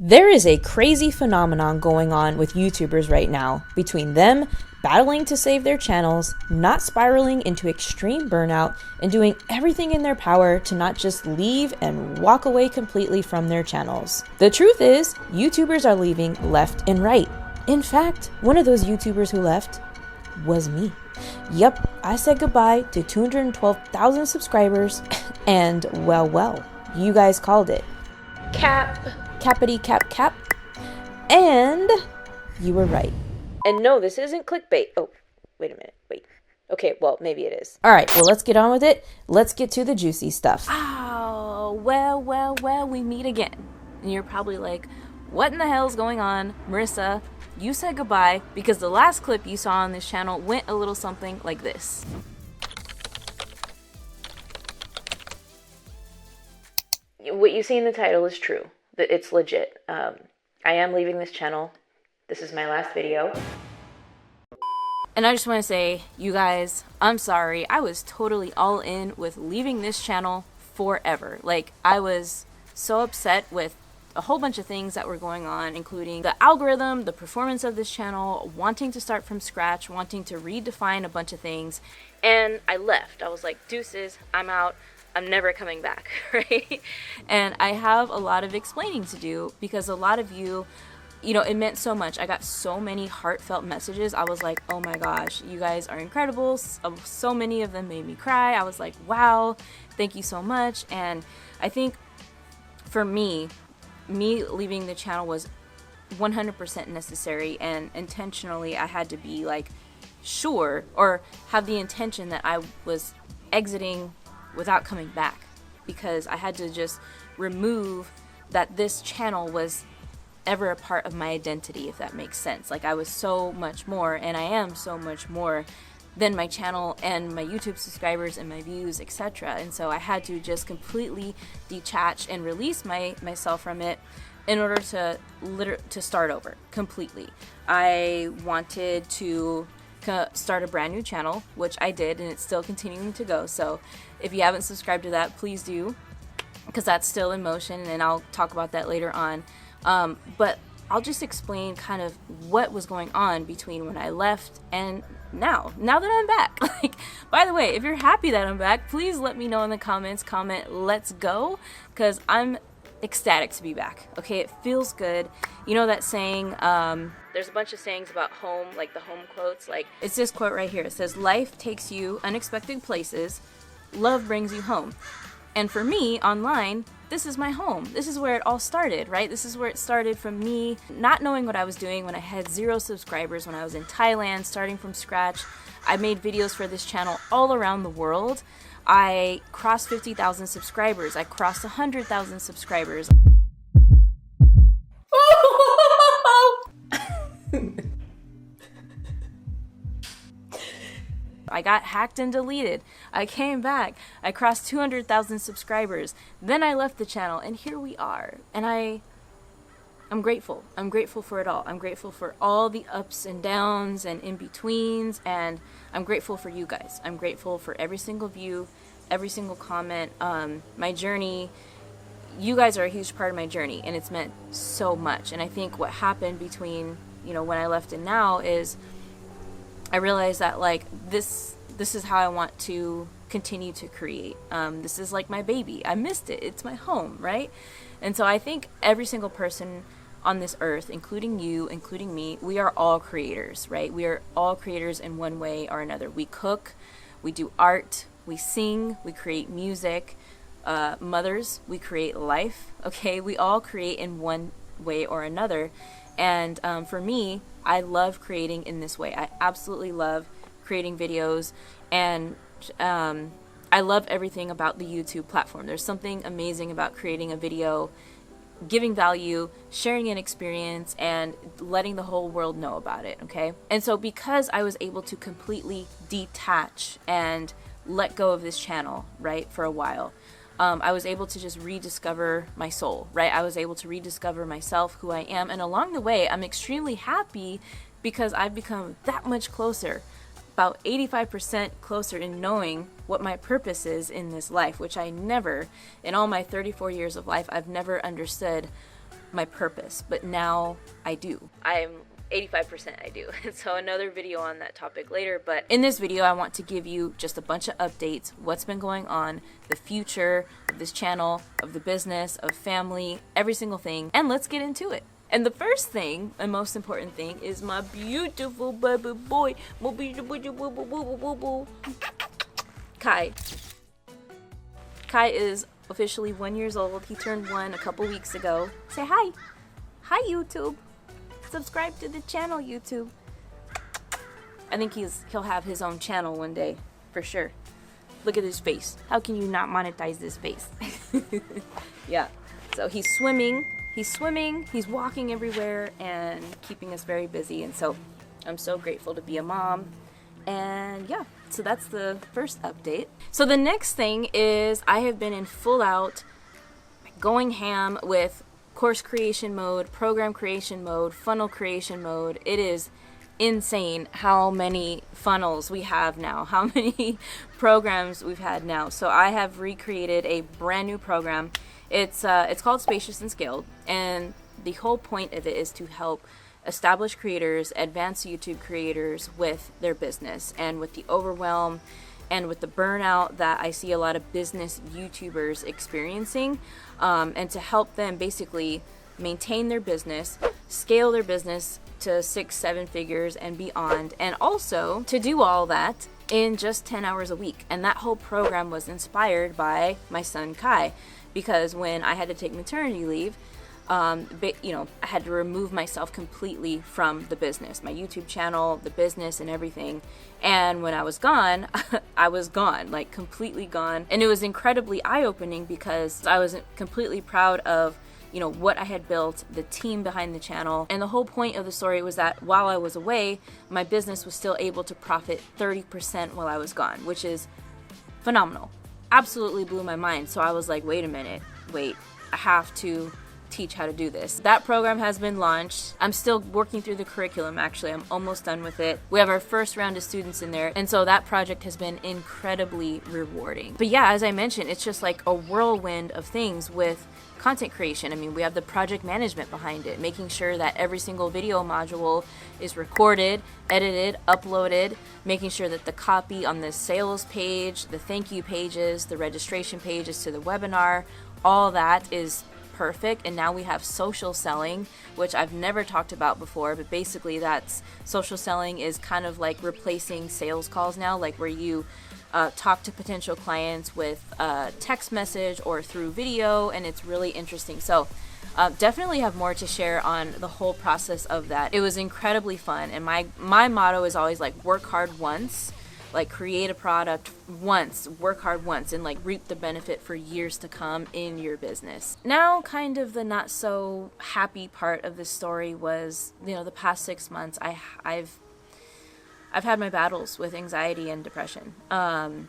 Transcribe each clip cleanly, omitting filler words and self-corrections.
There is a crazy phenomenon going on with YouTubers right now, between them battling to save their channels, not spiraling into extreme burnout, and doing everything in their power to not just leave and walk away completely from their channels. The truth is, YouTubers are leaving left and right. In fact, one of those YouTubers who left was me. Yep, I said goodbye to 212,000 subscribers, and well, you guys called it. Cappity cap, and you were right. And no, this isn't clickbait. Oh, wait a minute, wait. Okay, well, maybe it is. All right, well, let's get on with it. Let's get to the juicy stuff. Oh, well, we meet again. And you're probably like, what in the hell's going on? Marissa, you said goodbye because the last clip you saw on this channel went a little something like this. What you see in the title is true. It's legit. I am leaving this channel. This is my last video. And I just want to say, you guys, I'm sorry. I was totally all in with leaving this channel forever. Like, I was so upset with a whole bunch of things that were going on, including the algorithm, the performance of this channel, wanting to start from scratch, wanting to redefine a bunch of things. And I left. I was like, deuces, I'm out. I'm never coming back, right? And I have a lot of explaining to do because a lot of you know, it meant so much. I got so many heartfelt messages. I was like, oh my gosh, you guys are incredible. So many of them made me cry. I was like, wow, thank you so much. And I think for me leaving the channel was 100% necessary, and intentionally I had to be like sure or have the intention that I was exiting without coming back, because I had to just remove that this channel was ever a part of my identity, if that makes sense. Like, I was so much more, and I am so much more than my channel and my YouTube subscribers and my views, etc. And so I had to just completely detach and release myself from it in order to start over completely. I wanted to start a brand new channel, which I did, and it's still continuing to go. So if you haven't subscribed to that, please do, because that's still in motion, and I'll talk about that later on. But I'll just explain kind of what was going on between when I left and now that I'm back. Like, by the way, if you're happy that I'm back, please let me know in the comments. Comment "let's go," because I'm ecstatic to be back. Okay, it feels good. You know that saying, there's a bunch of sayings about home, like the home quotes. Like, it's this quote right here. It says, life takes you unexpected places, love brings you home. And for me, online, this is my home. This is where it all started, right? This is where it started, from me not knowing what I was doing when I had 0 subscribers, when I was in Thailand, starting from scratch. I made videos for this channel all around the world. I crossed 50,000 subscribers. I crossed 100,000 subscribers. I got hacked and deleted. I came back. I crossed 200,000 subscribers. Then I left the channel, and here we are. And I'm grateful. I'm grateful for it all. I'm grateful for all the ups and downs and in-betweens, and I'm grateful for you guys. I'm grateful for every single view, every single comment. My journey, you guys are a huge part of my journey, and it's meant so much. And I think what happened between, you know, when I left and now is I realized that, like, this is how I want to continue to create. This is like my baby. I missed it. It's my home, right? And so I think every single person on this earth, including you, including me, we are all creators, right? We are all creators in one way or another. We cook, we do art, we sing, we create music. Mothers, we create life, okay? We all create in one way or another. And for me, I love creating in this way. I absolutely love creating videos, and I love everything about the YouTube platform. There's something amazing about creating a video, giving value, sharing an experience, and letting the whole world know about it, okay? And so because I was able to completely detach and let go of this channel, right, for a while, I was able to just rediscover my soul, right? I was able to rediscover myself, who I am. And along the way, I'm extremely happy because I've become that much closer, about 85% closer in knowing what my purpose is in this life, which I never, in all my 34 years of life, I've never understood my purpose, but now I do. I'm 85% I do. So another video on that topic later, but in this video I want to give you just a bunch of updates, what's been going on, the future of this channel, of the business, of family, every single thing, and let's get into it. And the first thing and most important thing is my beautiful baby boy, my beautiful Kai. Kai is officially 1 year old. He turned 1 a couple weeks ago. Say hi. Hi, YouTube. Subscribe to the channel, YouTube. I think he'll have his own channel one day, for sure. Look at his face. How can you not monetize this face? Yeah. So he's swimming. He's walking everywhere and keeping us very busy. And so I'm so grateful to be a mom. And yeah, so that's the first update. So the next thing is I have been in full out going ham with course creation mode, program creation mode, funnel creation mode. It is insane how many funnels we have now, how many programs we've had now. So I have recreated a brand new program. It's called Spacious and Scaled, and the whole point of it is to help established creators, advanced YouTube creators with their business and with the overwhelm and with the burnout that I see a lot of business YouTubers experiencing, and to help them basically maintain their business, scale their business to 6-7 figures and beyond, and also to do all that in just 10 hours a week. And that whole program was inspired by my son Kai, because when I had to take maternity leave, I had to remove myself completely from the business, my YouTube channel, the business, and everything. And when I was gone, I was gone, like completely gone. And it was incredibly eye-opening because I was completely proud of, what I had built, the team behind the channel. And the whole point of the story was that while I was away, my business was still able to profit 30% while I was gone, which is phenomenal. Absolutely blew my mind. So I was like, wait, I have to teach how to do this. That program has been launched. I'm still working through the curriculum, actually. I'm almost done with it. We have our first round of students in there, and so that project has been incredibly rewarding. But yeah, as I mentioned, it's just like a whirlwind of things with content creation. I mean, we have the project management behind it, making sure that every single video module is recorded, edited, uploaded, making sure that the copy on the sales page, the thank you pages, the registration pages to the webinar, all that is perfect. And now we have social selling, which I've never talked about before, but basically that's social selling is kind of like replacing sales calls now, like where you talk to potential clients with text message or through video, and it's really interesting. So definitely have more to share on the whole process of that. It was incredibly fun, and my motto is always like work hard once, like create a product once, work hard once, and like reap the benefit for years to come in your business. Now, kind of the not so happy part of this story was, the past 6 months, I've had my battles with anxiety and depression. And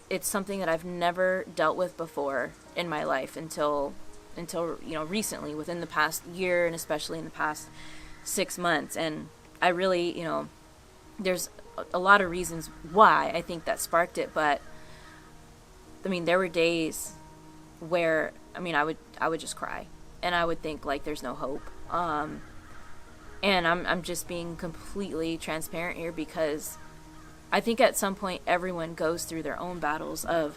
it's something that I've never dealt with before in my life until recently, within the past year, and especially in the past 6 months. And I really, there's a lot of reasons why I think that sparked it, but I mean, there were days where, I would just cry, and I would think like there's no hope. And I'm just being completely transparent here, because I think at some point everyone goes through their own battles of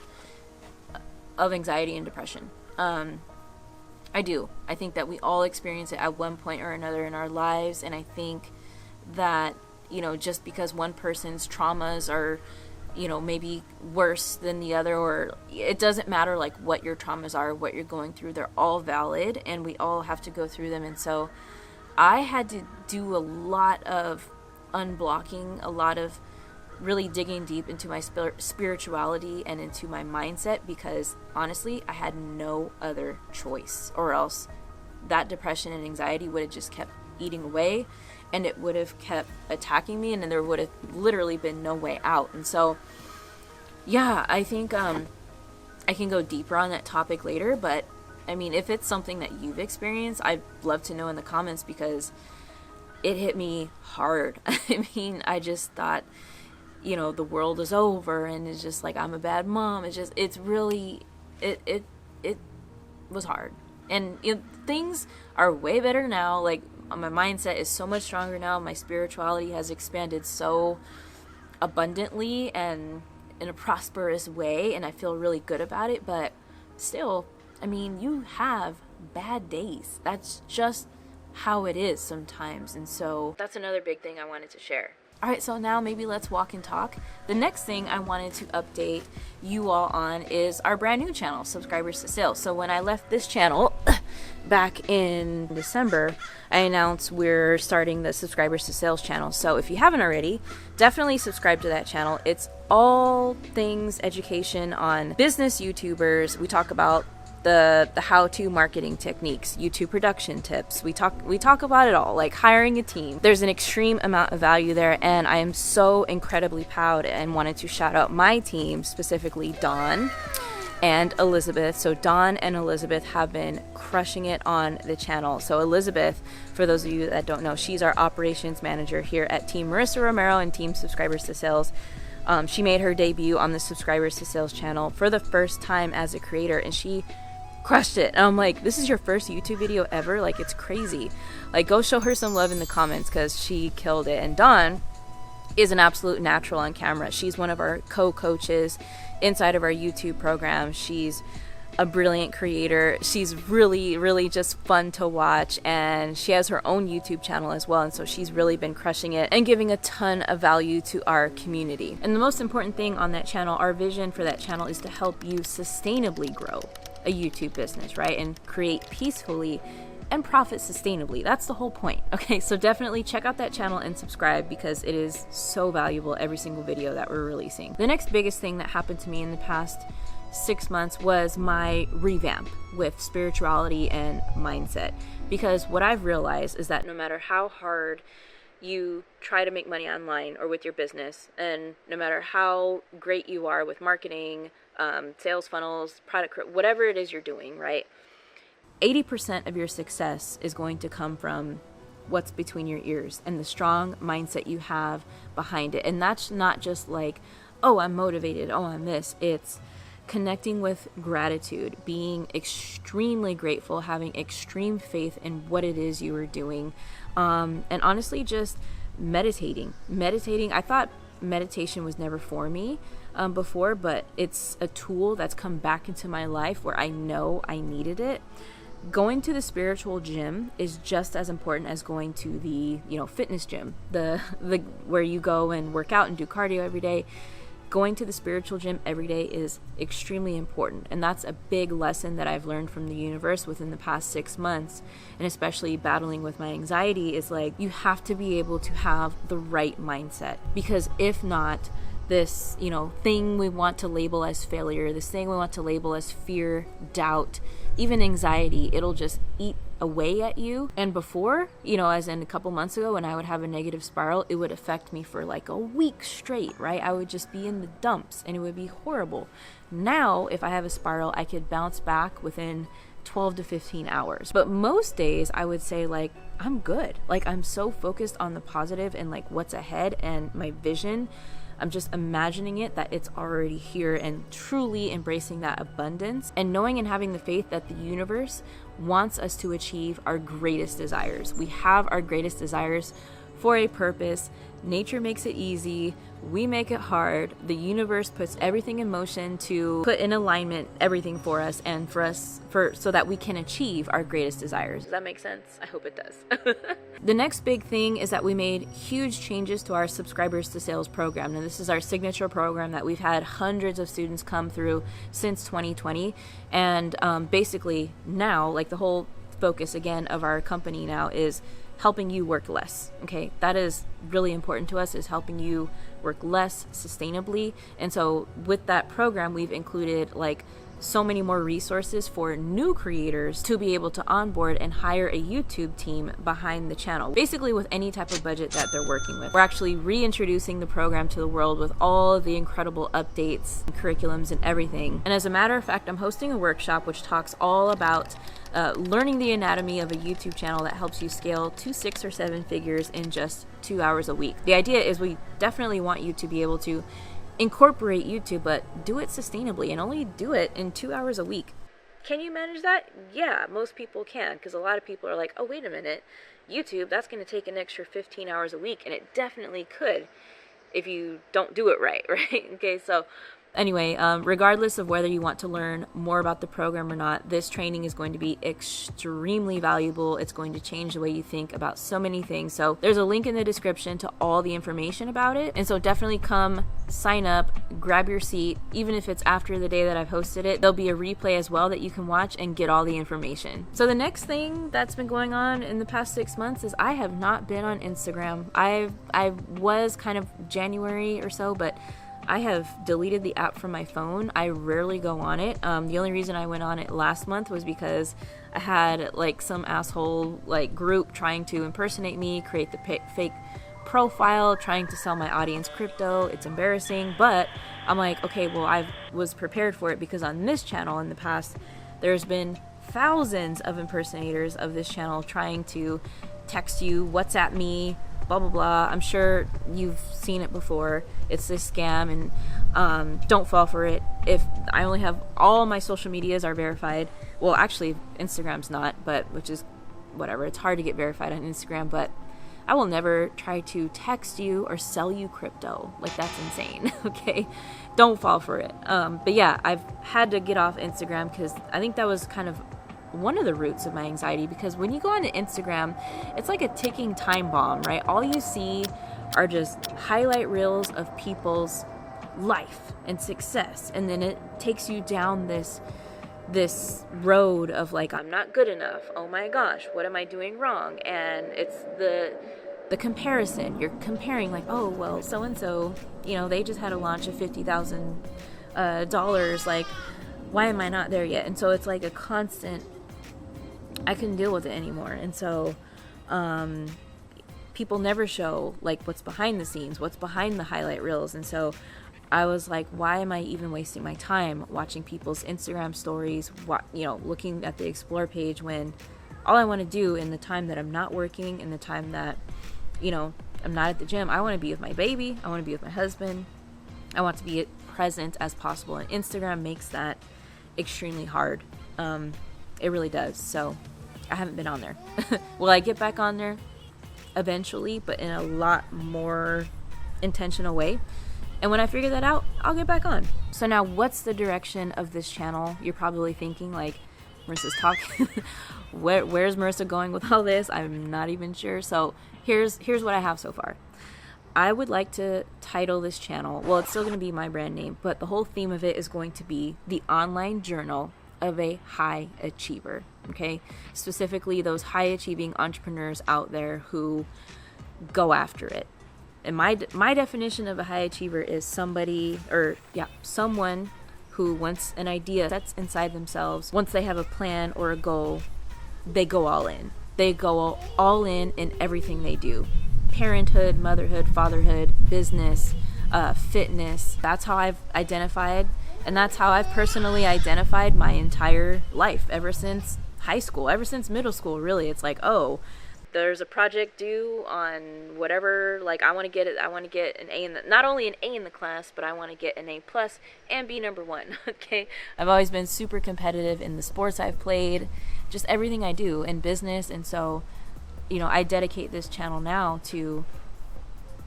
anxiety and depression. I do. I think that we all experience it at one point or another in our lives, and I think that, just because one person's traumas are, maybe worse than the other, or it doesn't matter like what your traumas are, what you're going through, they're all valid, and we all have to go through them. And so I had to do a lot of unblocking, a lot of really digging deep into my spirituality and into my mindset, because honestly, I had no other choice, or else that depression and anxiety would have just kept eating away, and it would have kept attacking me, and then there would have literally been no way out. And so, yeah, I think I can go deeper on that topic later, but if it's something that you've experienced, I'd love to know in the comments, because it hit me hard. I just thought, the world is over, and it's just like, I'm a bad mom. It was hard. And things are way better now. Like, my mindset is so much stronger now. My spirituality has expanded so abundantly and in a prosperous way, and I feel really good about it. But still, I mean, you have bad days. That's just how it is sometimes. And so that's another big thing I wanted to share. All right, so now maybe let's walk and talk. The next thing I wanted to update you all on is our brand new channel, Subscribers to Sales. So when I left this channel back in December, I announced we're starting the Subscribers to Sales channel. So if you haven't already, definitely subscribe to that channel. It's all things education on business YouTubers. We talk about the how-to marketing techniques, YouTube production tips. We talk about it all, like hiring a team. There's an extreme amount of value there, and I am so incredibly proud and wanted to shout out my team, specifically Dawn and Elizabeth. So Dawn and Elizabeth have been crushing it on the channel. So Elizabeth, for those of you that don't know, she's our operations manager here at Team Marissa Romero and Team Subscribers to Sales. She made her debut on the Subscribers to Sales channel for the first time as a creator, and she crushed it. And I'm like, this is your first YouTube video ever? Like, it's crazy. Like, go show her some love in the comments because she killed it. And Dawn is an absolute natural on camera. She's one of our co-coaches inside of our YouTube program. She's a brilliant creator. She's really, really just fun to watch, and she has her own YouTube channel as well, and so she's really been crushing it and giving a ton of value to our community. And the most important thing on that channel, our vision for that channel, is to help you sustainably grow a YouTube business, right? And create peacefully and profit sustainably. That's the whole point. Okay, so definitely check out that channel and subscribe because it is so valuable, every single video that we're releasing. The next biggest thing that happened to me in the past 6 months was my revamp with spirituality and mindset. Because what I've realized is that no matter how hard you try to make money online or with your business, and no matter how great you are with marketing, sales funnels, product, whatever it is you're doing, right? 80% of your success is going to come from what's between your ears and the strong mindset you have behind it. And that's not just like, oh, I'm motivated, oh, I'm this. It's connecting with gratitude, being extremely grateful, having extreme faith in what it is you are doing, and honestly just meditating. I thought meditation was never for me before, but it's a tool that's come back into my life where I know I needed it. Going to the spiritual gym is just as important as going to the fitness gym, the where you go and work out and do cardio every day. Going to the spiritual gym every day is extremely important, and that's a big lesson that I've learned from the universe within the past 6 months, and especially battling with my anxiety, is like, you have to be able to have the right mindset, because if not, this thing we want to label as failure, this thing we want to label as fear, doubt, even anxiety, it'll just eat away at you. And before, as in a couple months ago, when I would have a negative spiral, it would affect me for like a week straight, right? I would just be in the dumps and it would be horrible. Now, if I have a spiral, I could bounce back within 12 to 15 hours. But most days I would say like, I'm good. Like, I'm so focused on the positive and like what's ahead and my vision. I'm just imagining it, that it's already here, and truly embracing that abundance and knowing and having the faith that the universe wants us to achieve our greatest desires. We have our greatest desires for a purpose. Nature makes it easy. We make it hard. The universe puts everything in motion to put in alignment everything for us and so that we can achieve our greatest desires. Does that make sense? I hope it does. The next big thing is that we made huge changes to our Subscribers to Sales program. Now, this is our signature program that we've had hundreds of students come through since 2020. And basically now, like, the whole focus again of our company now is helping you work less. Okay, that is really important to us, is helping you work less sustainably. And so with that program, we've included like so many more resources for new creators to be able to onboard and hire a YouTube team behind the channel, basically with any type of budget that they're working with. We're actually reintroducing the program to the world with all of the incredible updates and curriculums and everything. And as a matter of fact, I'm hosting a workshop which talks all about learning the anatomy of a YouTube channel that helps you scale to 6 or 7 figures in just 2 hours a week. The idea is we definitely want you to be able to incorporate YouTube, but do it sustainably and only do it in 2 hours a week. Can you manage that? Yeah, most people can, because a lot of people are like, oh, wait a minute, YouTube, that's going to take an extra 15 hours a week, and it definitely could if you don't do it right, right? Okay, so anyway, regardless of whether you want to learn more about the program or not, this training is going to be extremely valuable. It's going to change the way you think about so many things. So there's a link in the description to all the information about it. And so definitely come sign up, grab your seat. Even if it's after the day that I've hosted it, there'll be a replay as well that you can watch and get all the information. So the next thing that's been going on in the past 6 months is I have not been on Instagram. I was kind of January or so, but I have deleted the app from my phone. I rarely go on it. The only reason I went on it last month was because I had like some asshole like group trying to impersonate me, create the fake profile, trying to sell my audience crypto. It's embarrassing, but I'm like, okay, well, I was prepared for it because on this channel in the past, there's been thousands of impersonators of this channel trying to text you, WhatsApp me, blah blah blah. I'm sure you've seen it before. It's this scam, and don't fall for it. If I only have all my social medias are verified, well, actually Instagram's not, but which is whatever. It's hard to get verified on Instagram, but I will never try to text you or sell you crypto. Like, that's insane. Okay, don't fall for it. But yeah, I've had to get off Instagram because I think that was kind of one of the roots of my anxiety, because when you go onto Instagram, it's like a ticking time bomb, right? All you see are just highlight reels of people's life and success, and then it takes you down this road of like, I'm not good enough, oh my gosh, what am I doing wrong? And it's the comparison. You're comparing like, oh well, so and so, you know, they just had a launch of $50,000, like, why am I not there yet? And so it's like a constant, I couldn't deal with it anymore. And so people never show like what's behind the scenes, what's behind the highlight reels. And so I was like, why am I even wasting my time watching people's Instagram stories, looking at the explore page, when all I want to do in the time that I'm not working, in the time that, I'm not at the gym, I want to be with my baby, I want to be with my husband, I want to be as present as possible. And Instagram makes that extremely hard. It really does. So I haven't been on there. Will I get back on there eventually, but in a lot more intentional way? And when I figure that out, I'll get back on. So now, what's the direction of this channel? You're probably thinking like, Marissa's talking. Where's Marissa going with all this? I'm not even sure. So here's what I have so far. I would like to title this channel, well, it's still going to be my brand name, but the whole theme of it is going to be the online journal of a high achiever. Okay, specifically those high achieving entrepreneurs out there who go after it. And my definition of a high achiever is someone who, once an idea sets inside themselves, once they have a plan or a goal, they go all in. They go all in everything they do. Parenthood, motherhood, fatherhood, business, fitness. That's how I've identified, and that's how I've personally identified my entire life, ever since high school, ever since middle school, really. It's like, oh, there's a project due on whatever, like, I want to get an A in the, not only an A in the class, but I want to get an A plus and be number one. Okay, I've always been super competitive in the sports I've played, just everything I do in business. And so, I dedicate this channel now to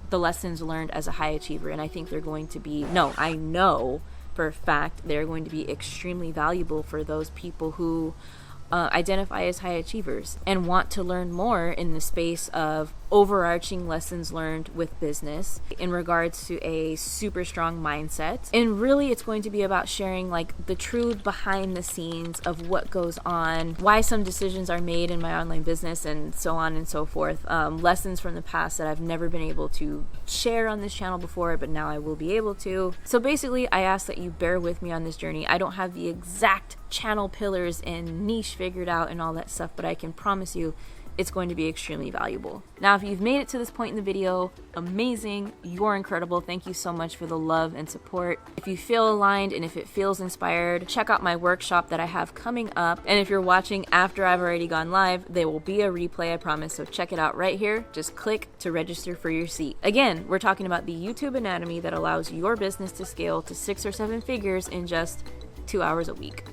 the lessons learned as a high achiever. And I think they're going to be, I know for a fact they're going to be extremely valuable for those people who identify as high achievers and want to learn more in the space of overarching lessons learned with business in regards to a super strong mindset. And really, it's going to be about sharing like the truth behind the scenes of what goes on, why some decisions are made in my online business, and so on and so forth. Lessons from the past that I've never been able to share on this channel before, but now I will be able to. So basically, I ask that you bear with me on this journey. I don't have the exact channel pillars and niche figured out and all that stuff, but I can promise you it's going to be extremely valuable. Now, if you've made it to this point in the video, amazing, you're incredible. Thank you so much for the love and support. If you feel aligned and if it feels inspired, check out my workshop that I have coming up. And if you're watching after I've already gone live, there will be a replay, I promise. So check it out right here. Just click to register for your seat. Again, we're talking about the YouTube anatomy that allows your business to scale to 6 or 7 figures in just 2 hours a week.